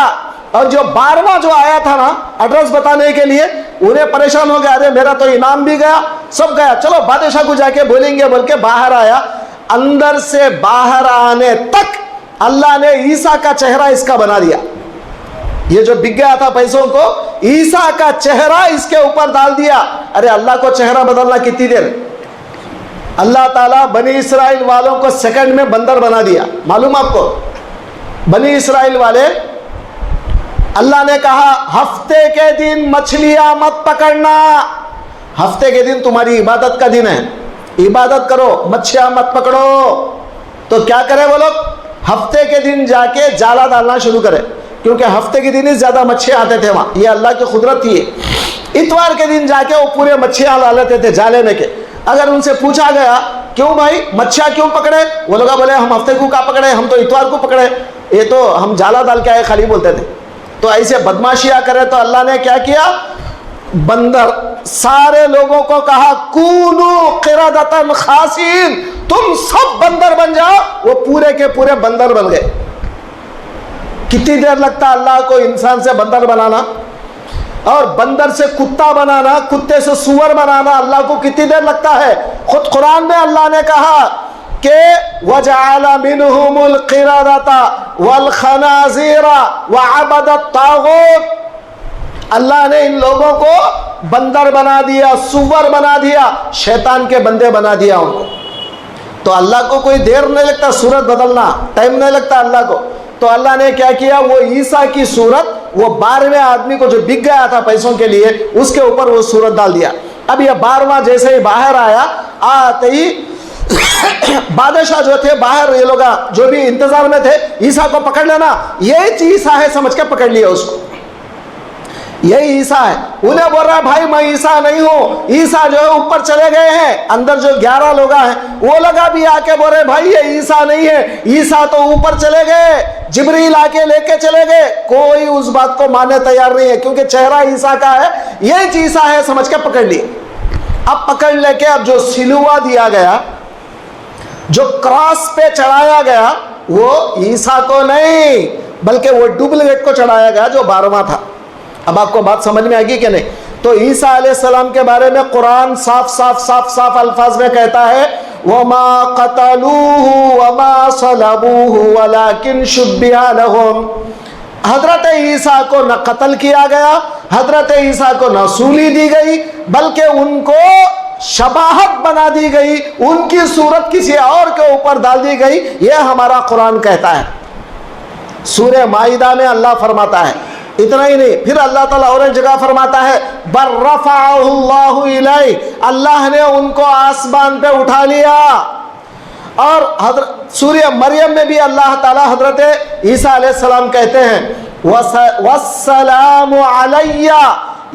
اور جو 12واں جو آیا تھا نا ایڈریس بتانے کے لیے، انہیں پریشان ہو گیا، ارے میرا تو انعام بھی گیا، سب گیا، چلو بادشاہ کو جا کے بولیں گے بول کے باہر آیا۔ اندر سے باہر آنے تک اللہ نے عیسیٰ کا چہرہ اس کا بنا دیا۔ یہ جو بک گیا تھا پیسوں کو، عیسیٰ کا چہرہ اس کے اوپر ڈال دیا۔ ارے اللہ کو چہرہ بدلنا کتنی دیر؟ اللہ تعالیٰ بنی اسرائیل والوں کو سیکنڈ میں بندر بنا دیا۔ معلوم آپ کو، بنی اسرائیل والے، اللہ نے کہا ہفتے کے دن مچھلیاں مت پکڑنا، ہفتے کے دن تمہاری عبادت کا دن ہے، عبادت کرو، مچھلیاں مت پکڑو۔ تو کیا کرے وہ لوگ؟ ہفتے کے دن جا کے جالا ڈالنا شروع کرے، کیونکہ ہفتے کے دن ہی زیادہ مچھلیاں آتے تھے وہاں، یہ اللہ کی قدرت تھی۔ اتوار کے دن جا کے وہ پورے مچھلیاں ڈال لیتے تھے جالے میں کے۔ اگر ان سے پوچھا گیا کیوں بھائی مچھلیاں کیوں پکڑے، وہ لوگ بولے ہم ہفتے کو کا پکڑے، ہم تو اتوار کو پکڑے، یہ تو ہم جالا ڈال کے آئے خالی بولتے تھے۔ تو ایسے بدماشیاں کرے تو اللہ نے کیا کیا؟ بندر، سارے لوگوں کو کہا کونو قردۃ خاسئین، تم سب بندر بن جاؤ۔ وہ پورے کے پورے بندر بن گئے۔ کتنی دیر لگتا اللہ کو انسان سے بندر بنانا، اور بندر سے کتا بنانا، کتے سے سور بنانا اللہ کو کتنی دیر لگتا ہے؟ خود قرآن میں اللہ نے کہا کہ وَجَعَلَ مِنْهُمُ الْقِرَدَةَ وَالْخَنَازِيرَ وَعَبَدَ الطَّاغُوتَ، اللہ نے ان لوگوں کو بندر بنا دیا، سور بنا دیا، شیطان کے بندے بنا دیا ان کو۔ تو اللہ کو کوئی دیر نہیں لگتا صورت بدلنا، ٹائم نہیں لگتا اللہ کو۔ تو اللہ نے کیا کیا؟ وہ عیسیٰ کی صورت، وہ 12ویں آدمی کو جو بک گیا تھا پیسوں کے لیے، اس کے اوپر وہ صورت ڈال دیا۔ اب یہ 12واں جیسے ہی باہر آیا، آتے ہی بادشاہ جو تھے باہر، یہ لوگ جو بھی انتظار میں تھے عیسیٰ کو پکڑ لینا، یہ عیسیٰ ہے سمجھ کے پکڑ لیا اس کو، یہی عیسیٰ ہے۔ انہیں بول رہا ہے بھائی میں عیسیٰ نہیں ہوں، عیسیٰ جو ہے اوپر چلے گئے ہیں۔ اندر جو 11 لوگ ہیں وہ لوگ بھی آ کے بول رہے بھائی یہ عیسیٰ نہیں ہے، عیسیٰ تو اوپر چلے گئے، جبریل آ کے لے کے چلے گئے۔ کوئی اس بات کو ماننے تیار نہیں ہے، کیونکہ چہرہ عیسیٰ کا ہے، یہ عیسیٰ ہے سمجھ کے پکڑ لیے۔ اب پکڑ لے کے اب جو سلوہ دیا گیا، جو کراس پہ چڑھایا گیا، وہ عیسیٰ کو نہیں بلکہ وہ ڈپلیکیٹ کو چڑھایا گیا جو 12واں تھا۔ اب آپ کو بات سمجھ میں آ گئی کہ نہیں؟ تو عیسیٰ علیہ السلام کے بارے میں قرآن صاف الفاظ میں کہتا ہے وَمَا قَتَلُوهُ وَمَا صَلَبُوهُ وَلَكِنْ شُبِّهَ لَهُمْ، حضرت عیسیٰ کو نہ قتل کیا گیا حضرت عیسیٰ کو نہ سولی دی گئی بلکہ ان کو شباہت بنا دی گئی، ان کی صورت کسی اور کے اوپر ڈال دی گئی، یہ ہمارا قرآن کہتا ہے۔ سورہ مائدہ میں اللہ فرماتا ہے، اتنا ہی نہیں، پھر اللہ تعالیٰ اور ایک جگہ فرماتا ہے بل رفعہ اللہ الیہ، اللہ نے ان کو آسمان پہ اٹھا لیا۔ اور سورہ مریم میں بھی اللہ تعالیٰ حضرت عیسیٰ علیہ السلام کہتے ہیں والسلام علی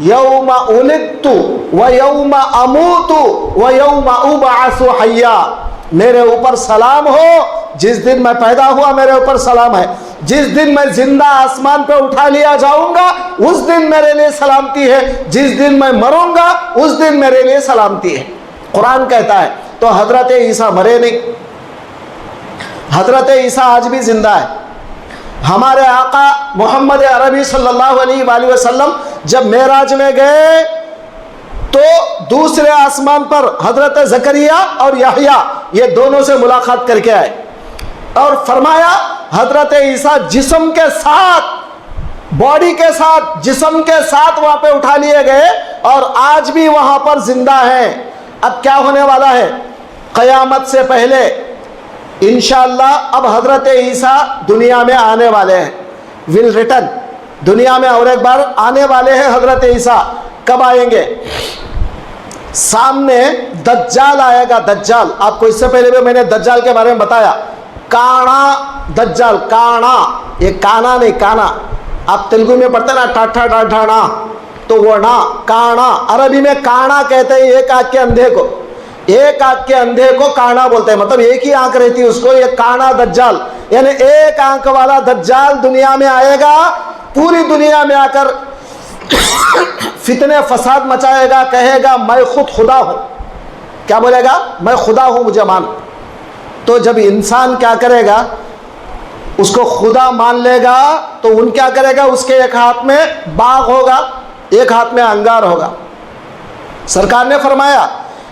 یوم ولدت ویوم اموت ویوم ابعث حیا، میرے اوپر سلام ہو، جس دن میں پیدا ہوا میرے اوپر سلام ہے، جس دن میں زندہ آسمان پہ اٹھا لیا جاؤں گا اس دن میرے لیے سلامتی ہے، جس دن میں مروں گا اس دن میرے لیے سلامتی ہے، قرآن کہتا ہے۔ تو حضرت عیسیٰ مرے نہیں، حضرت عیسیٰ آج بھی زندہ ہے۔ ہمارے آقا محمد عربی صلی اللہ علیہ وآلہ وسلم جب معراج میں گئے تو دوسرے آسمان پر حضرت زکریا اور یحییٰ یہ دونوں سے ملاقات کر کے آئے اور فرمایا حضرت عیسیٰ جسم کے ساتھ، باڈی کے ساتھ، جسم کے ساتھ وہاں پہ اٹھا لیے گئے اور آج بھی وہاں پر زندہ ہیں۔ اب کیا ہونے والا ہے؟ قیامت سے پہلے انشاءاللہ اب حضرت عیسیٰ دنیا میں آنے والے ہیں، ول ریٹرن، دنیا میں اور ایک بار آنے والے ہیں حضرت عیسیٰ۔ کب آئیں گے؟ سامنے دجال آئے گا، دجال، آپ کو اس سے پہلے بھی میں نے دجال کے بارے میں بتایا، کانا دجال، کانا، یہ کانا نہیں، کانا آپ تلگو میں پڑھتے نا ٹاٹھا ڈاڈھانا، تو وہ نا کانا، عربی میں کانا کہتے ہیں ایک آنکھ کے اندھے کو، ایک آنکھ کے اندھے کو کانا بولتے ہیں، مطلب ایک ہی آنکھ رہتی ہے اس کو، یہ کانا دجال، یعنی ایک آنکھ والا دجال دنیا میں آئے گا، پوری دنیا میں آ کر فتنے فساد مچائے گا، کہے گا میں خود خدا ہوں۔ کیا بولے گا؟ میں خدا ہوں، مجھے مان۔ تو جب انسان کیا کرے گا، اس کو خدا مان لے گا تو ان کیا کرے گا، اس کے ایک ہاتھ میں باغ ہوگا، ایک ہاتھ میں انگار ہوگا۔ سرکار نے فرمایا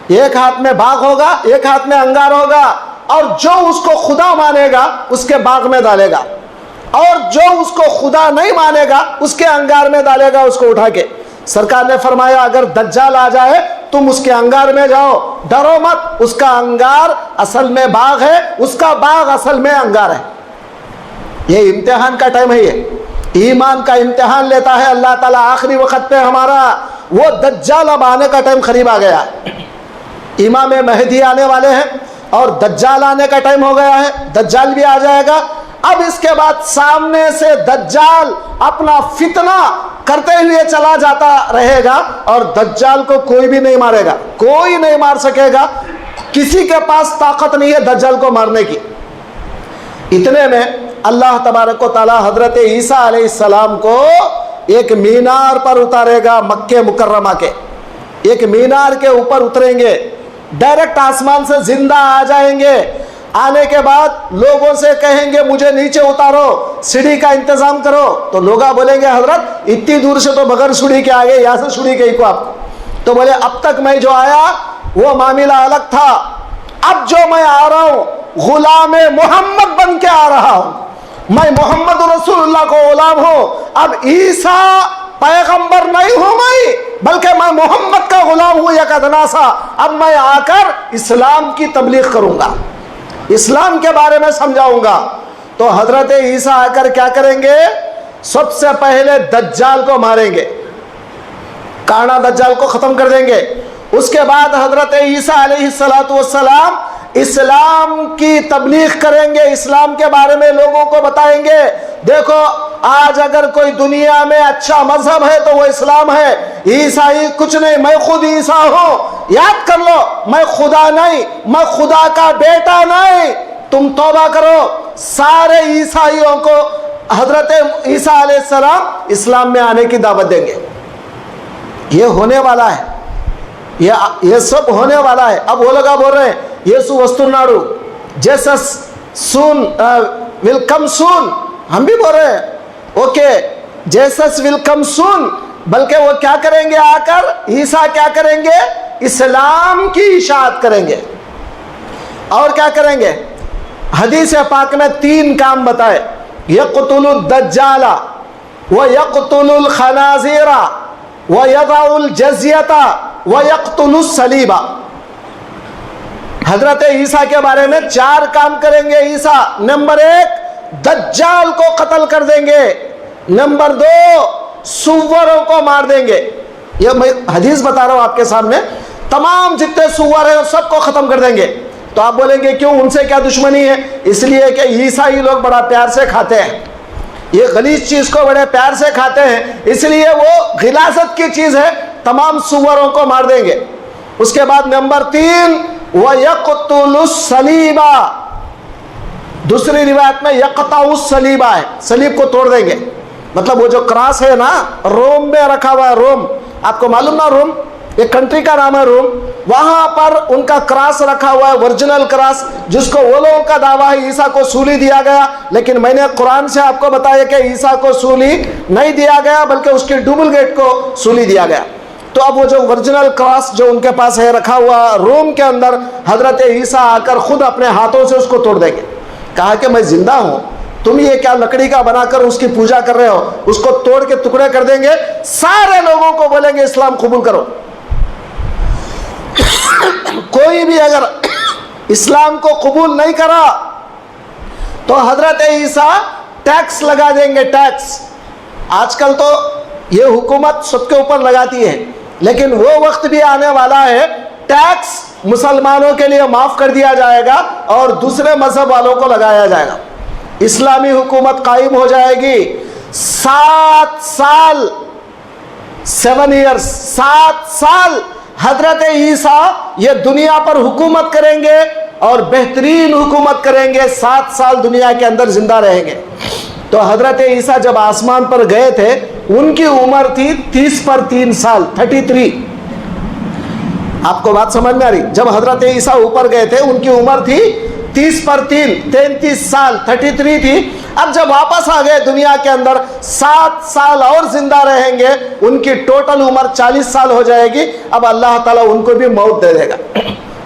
ایک ہاتھ میں باغ ہوگا، ایک ہاتھ میں انگار ہوگا، اور جو اس کو خدا مانے گا اس کے باغ میں ڈالے گا، اور جو اس کو خدا نہیں مانے گا اس کے انگار میں ڈالے گا اس کو اٹھا کے۔ سرکار نے فرمایا اگر دجال آ جائے تم اس کے انگار میں جاؤ، ڈرو مت، اس کا انگار اصل میں باغ ہے، اس کا باغ اصل میں انگار ہے۔ یہ امتحان کا ٹائم ہے، یہ ایمان کا امتحان لیتا ہے اللہ تعالیٰ آخری وقت پہ ہمارا۔ وہ دجال اب آنے کا ٹائم قریب آ گیا، امام مہدی آنے والے ہیں اور دجال آنے کا ٹائم ہو گیا ہے، دجال بھی آ جائے گا۔ اب اس کے بعد سامنے سے دجال اپنا فتنہ کرتے ہوئے چلا جاتا رہے گا اور دجال کو کوئی بھی نہیں مارے گا، کوئی نہیں مار سکے گا، کسی کے پاس طاقت نہیں ہے دجال کو مارنے کی۔ اتنے میں اللہ تبارک و تعالی حضرت عیسیٰ علیہ السلام کو ایک مینار پر اتارے گا، مکہ مکرمہ کے ایک مینار کے اوپر اتریں گے، ڈائریکٹ آسمان سے زندہ آ جائیں گے۔ آنے کے بعد لوگوں سے کہیں گے مجھے نیچے اتارو، سیڑھی کا انتظام کرو، تو لوگ بولیں گے حضرت اتنی دور سے تو بغیر سیڑھی کے آگے، یہاں سے سیڑھی گئی کو آپ کو، تو بولے اب تک میں جو آیا وہ معاملہ الگ تھا، اب جو میں آ رہا ہوں غلام محمد بن کے آ رہا ہوں، میں محمد رسول اللہ کو غلام ہوں، اب عیسیٰ پیغمبر نہیں ہوں میں، بلکہ میں محمد کا غلام ہوں یک ادناسا، اب میں آ کر اسلام کی تبلیغ کروں گا، اسلام کے بارے میں سمجھاؤں گا۔ تو حضرت عیسیٰ آ کر کیا کریں گے؟ سب سے پہلے دجال کو ماریں گے، کانا دجال کو ختم کر دیں گے۔ اس کے بعد حضرت عیسیٰ علیہ السلام اسلام کی تبلیغ کریں گے، اسلام کے بارے میں لوگوں کو بتائیں گے، دیکھو آج اگر کوئی دنیا میں اچھا مذہب ہے تو وہ اسلام ہے، عیسائی کچھ نہیں، میں خود عیسیٰ ہوں، یاد کر لو میں خدا نہیں، میں خدا کا بیٹا نہیں، تم توبہ کرو۔ سارے عیسائیوں کو حضرت عیسیٰ علیہ السلام اسلام میں آنے کی دعوت دیں گے۔ یہ ہونے والا ہے، یہ سب ہونے والا ہے۔ اب وہ لوگ بول رہے ہیں یسو وسترناڑو، جیسس سون ول کم سون، ہم بھی بول رہے ہیں اوکے جیسس ول کم سون، بلکہ وہ کیا کریں گے آ کر، عیسیٰ کیا کریں گے؟ اسلام کی اشاعت کریں گے۔ اور کیا کریں گے؟ حدیث پاک میں 3 کام بتائے، یقتل الدجال و یقتل الخنازیر وَيَضَعُ الْجَزْيَةَ وَيَقْتُلُ الصَّلِيبَ. حضرت عیسیٰ کے بارے میں 4 کام کریں گے عیسیٰ. نمبر 1 دجال کو قتل کر دیں گے. نمبر 2 سوروں کو مار دیں گے. یہ میں حدیث بتا رہا ہوں آپ کے سامنے. تمام جتنے سور ہیں سب کو ختم کر دیں گے. تو آپ بولیں گے کیوں، ان سے کیا دشمنی ہے؟ اس لیے کہ عیسائی لوگ بڑا پیار سے کھاتے ہیں، یہ غلیظ چیز کو بڑے پیار سے کھاتے ہیں، اس لیے وہ غلاظت کی چیز ہے. تمام سوروں کو مار دیں گے. اس کے بعد نمبر 3 وَيَقْتُلُ الصَّلِيبَ. دوسری روایت میں يَقْطَعُ الصَّلِيبَ ہے، صلیب کو توڑ دیں گے. مطلب وہ جو کراس ہے نا روم میں رکھا ہوا ہے، روم آپ کو معلوم نا، روم ایک کنٹری کا نام ہے روم، وہاں پر ان کا کراس رکھا ہوا ہے، ورجنل کراس، جس کو وہ لوگوں کا دعویٰ ہے عیسیٰ کو سولی دیا گیا. لیکن میں نے قرآن سے آپ کو بتایا کہ عیسیٰ کو سولی نہیں دیا گیا، بلکہ اس کی ڈپلیکیٹ کو سولی دیا گیا. تو اب وہ جو ورجنل کراس جو ان کے پاس ہے رکھا ہوا روم کے اندر، حضرت عیسیٰ آ کر خود اپنے ہاتھوں سے اس کو توڑ دیں گے. کہا کہ میں زندہ ہوں، تم یہ کیا لکڑی کا بنا کر اس کی پوجا کر رہے ہو؟ اس کو توڑ کے ٹکڑے کر دیں گے. سارے لوگوں کو بولیں گے اسلام قبول کرو. کوئی بھی اگر اسلام کو قبول نہیں کرا تو حضرت عیسیٰ ٹیکس لگا دیں گے. ٹیکس آج کل تو یہ حکومت سب کے اوپر لگاتی ہے، لیکن وہ وقت بھی آنے والا ہے ٹیکس مسلمانوں کے لیے معاف کر دیا جائے گا اور دوسرے مذہب والوں کو لگایا جائے گا. اسلامی حکومت قائم ہو جائے گی. 7 سال 7 ایئرس 7 سال حضرت عیسیٰ یہ دنیا پر حکومت کریں گے اور بہترین حکومت کریں گے. 7 سال دنیا کے اندر زندہ رہیں گے. تو حضرت عیسیٰ جب آسمان پر گئے تھے ان کی عمر تھی 30 پر 3 سال 33. آپ کو بات سمجھ میں آ رہی؟ جب حضرت عیسیٰ اوپر گئے تھے ان کی عمر تھی 30 پر 3 33 سال 33 تھی. اب جب واپس آ گئے دنیا کے اندر 7 سال اور زندہ رہیں گے، ان کی ٹوٹل عمر 40 سال ہو جائے گی. اب اللہ تعالیٰ ان کو بھی موت دے دے گا،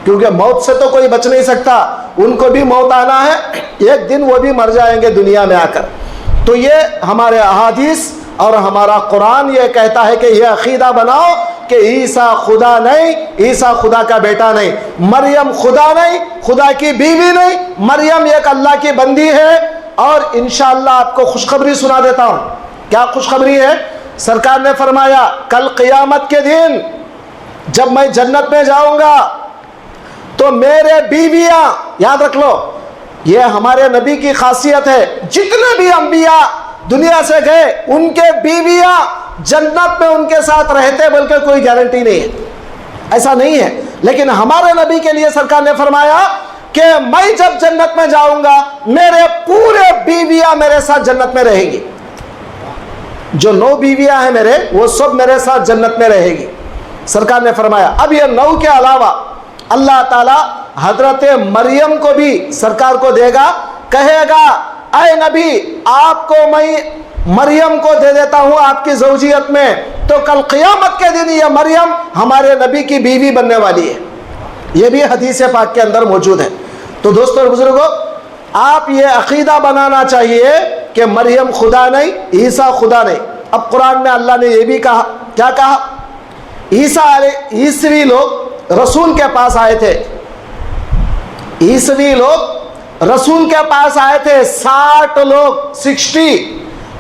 کیونکہ موت سے تو کوئی بچ نہیں سکتا، ان کو بھی موت آنا ہے، ایک دن وہ بھی مر جائیں گے دنیا میں آ کر. تو یہ ہمارے احادیث اور ہمارا قرآن یہ کہتا ہے کہ یہ عقیدہ بناؤ کہ عیسیٰ خدا نہیں، عیسیٰ خدا کا بیٹا نہیں، مریم خدا نہیں، خدا کی بیوی نہیں، مریم ایک اللہ کی بندی ہے. اور انشاءاللہ آپ کو خوشخبری سنا دیتا ہوں. کیا خوشخبری ہے؟ سرکار نے فرمایا کل قیامت کے دن جب میں جنت میں جاؤں گا تو میرے بیویاں، یاد رکھ لو یہ ہمارے نبی کی خاصیت ہے، جتنے بھی انبیاء دنیا سے گئے ان کے بیویاں جنت میں ان کے ساتھ رہتے، بلکہ کوئی گارنٹی نہیں ہے، ایسا نہیں ہے. لیکن ہمارے نبی کے لیے سرکار نے فرمایا کہ میں جب جنت میں جاؤں گا میرے پورے بیویاں میرے ساتھ جنت میں رہیں گی. جو 9 بیویاں ہیں میرے، وہ سب میرے ساتھ جنت میں رہے گی. سرکار نے فرمایا اب یہ 9 کے علاوہ اللہ تعالیٰ حضرت مریم کو بھی سرکار کو دے گا، کہے گا اے نبی آپ کو میں مریم کو دے دیتا ہوں آپ کی زوجیت میں. تو کل قیامت کے دن یہ مریم ہمارے نبی کی بیوی بننے والی ہے. یہ بھی حدیث پاک کے اندر موجود ہے. تو دوستو اور بزرگوں، آپ یہ عقیدہ بنانا چاہیے کہ مریم خدا نہیں، عیسیٰ خدا نہیں. اب قرآن میں اللہ نے یہ بھی کہا، کیا کہا؟ عیسوی لوگ رسول کے پاس آئے تھے، عیسوی لوگ رسول کے پاس آئے تھے، 60 لوگ 60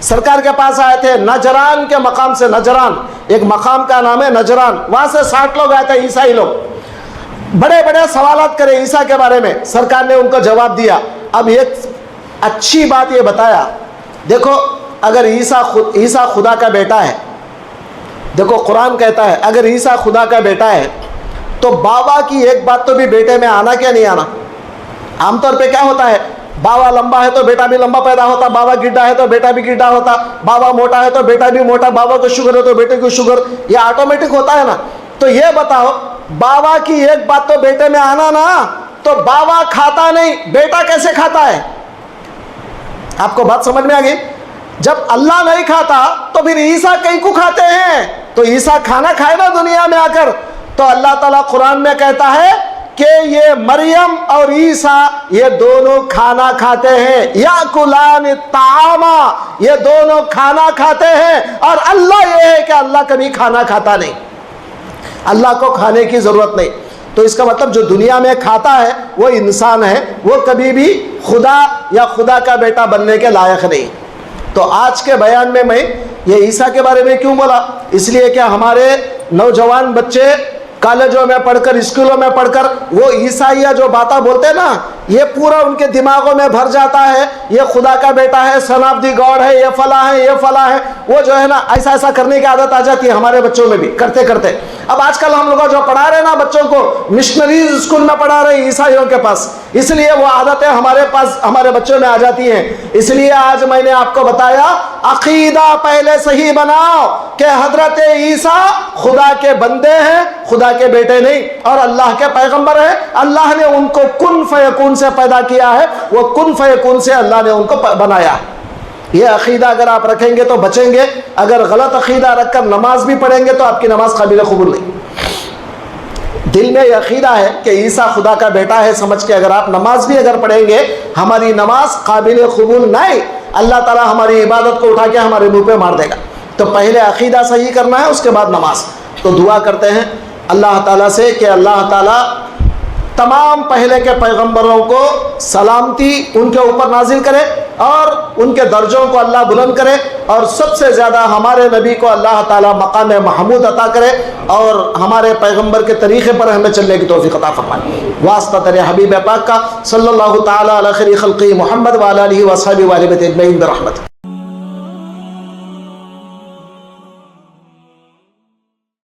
سرکار کے پاس آئے تھے نجران کے مقام سے. نجران ایک مقام کا نام ہے نجران، وہاں سے 60 لوگ آئے تھے عیسائی لوگ. بڑے بڑے سوالات کرے عیسیٰ کے بارے میں، سرکار نے ان کو جواب دیا. اب ایک اچھی بات یہ بتایا، دیکھو اگر عیسیٰ خدا کا بیٹا ہے، دیکھو قرآن کہتا ہے اگر عیسیٰ خدا کا بیٹا ہے تو بابا کی ایک بات تو بھی بیٹے میں آنا کیا نہیں آنا. عام طور پہ کیا ہوتا ہے، بابا لمبا ہے تو بیٹا بھی لمبا پیدا ہوتا، بابا گڈھا ہے تو بیٹا بھی گڈھا ہوتا، بابا موٹا ہے تو بیٹا بھی موٹا، بابا کو شوگر ہے تو بیٹے کو شوگر، یہ آٹومیٹک ہوتا ہے نا. تو یہ بتاؤ بابا کی ایک بات تو بیٹے میں آنا نا، تو بابا کھاتا نہیں بیٹا کیسے کھاتا ہے؟ آپ کو بات سمجھ میں آ گئی؟ جب اللہ نہیں کھاتا تو پھر عیسیٰ کہیں کو کھاتے ہیں؟ تو عیسیٰ کھانا کھائے نا دنیا میں آ کر. تو اللہ تعالیٰ قرآن میں کہتا ہے کہ یہ مریم اور عیسیٰ یہ دونوں کھانا کھاتے ہیں، یاکلان الطعام، یہ دونوں کھانا کھاتے ہیں، اور اللہ یہ ہے کہ اللہ کبھی کھانا کھاتا نہیں، اللہ کو کھانے کی ضرورت نہیں۔ تو اس کا مطلب جو دنیا میں کھاتا ہے وہ انسان ہے، وہ کبھی بھی خدا یا خدا کا بیٹا بننے کے لائق نہیں۔ تو آج کے بیان میں یہ عیسیٰ کے بارے میں کیوں بولا؟ اس لیے کہ ہمارے نوجوان بچے کالجوں میں پڑھ کر، اسکولوں میں پڑھ کر وہ عیسائیہ جو باتیں بولتے ہیں نا، یہ پورا ان کے دماغوں میں بھر جاتا ہے، یہ خدا کا بیٹا ہے، سن آف دی گاڈ ہے، یہ فلاں ہے، یہ فلاں ہے، وہ جو ہے نا ایسا ایسا کرنے کی عادت آ جاتی ہے ہمارے بچوں میں بھی کرتے کرتے۔ اب آج کل ہم لوگ جو پڑھا رہے ہیں نا بچوں کو، مشنریز اسکول میں پڑھا رہے ہیں عیسائیوں کے پاس، اس لیے وہ عادتیں ہمارے پاس ہمارے بچوں میں آ جاتی ہیں۔ اس لیے آج میں نے آپ کو بتایا عقیدہ پہلے صحیح بناؤ کہ حضرت عیسیٰ خدا کے بندے ہیں، خدا کے بیٹے نہیں، اور اللہ کے پیغمبر ہیں۔ اللہ نے ان کو کن فیکون سے پیدا کیا ہے، وہ کن فیکون سے اللہ نے ان کو بنایا۔ یہ عقیدہ اگر آپ رکھیں گے تو بچیں گے، اگر غلط عقیدہ رکھ کر نماز بھی پڑھیں گے تو آپ کی نماز قابل قبول نہیں۔ دل میں یہ عقیدہ ہے کہ عیسیٰ خدا کا بیٹا ہے سمجھ کے اگر آپ نماز بھی اگر پڑھیں گے، ہماری نماز قابل قبول نہیں، اللہ تعالیٰ ہماری عبادت کو اٹھا کے ہمارے منہ پہ مار دے گا۔ تو پہلے عقیدہ صحیح کرنا ہے، اس کے بعد نماز۔ تو دعا کرتے ہیں اللہ تعالیٰ سے کہ اللہ تعالیٰ تمام پہلے کے پیغمبروں کو سلامتی ان کے اوپر نازل کرے اور ان کے درجوں کو اللہ بلند کرے، اور سب سے زیادہ ہمارے نبی کو اللہ تعالیٰ مقام محمود عطا کرے، اور ہمارے پیغمبر کے طریقے پر ہمیں چلنے کی توفیق عطا فرمائے۔ واسطہ تیرے حبیب پاک کا صلی اللہ تعالیٰ علی خیر خلقی محمد وعلی آلہ وصحبہ وآلہ اجمعین برحمتہ۔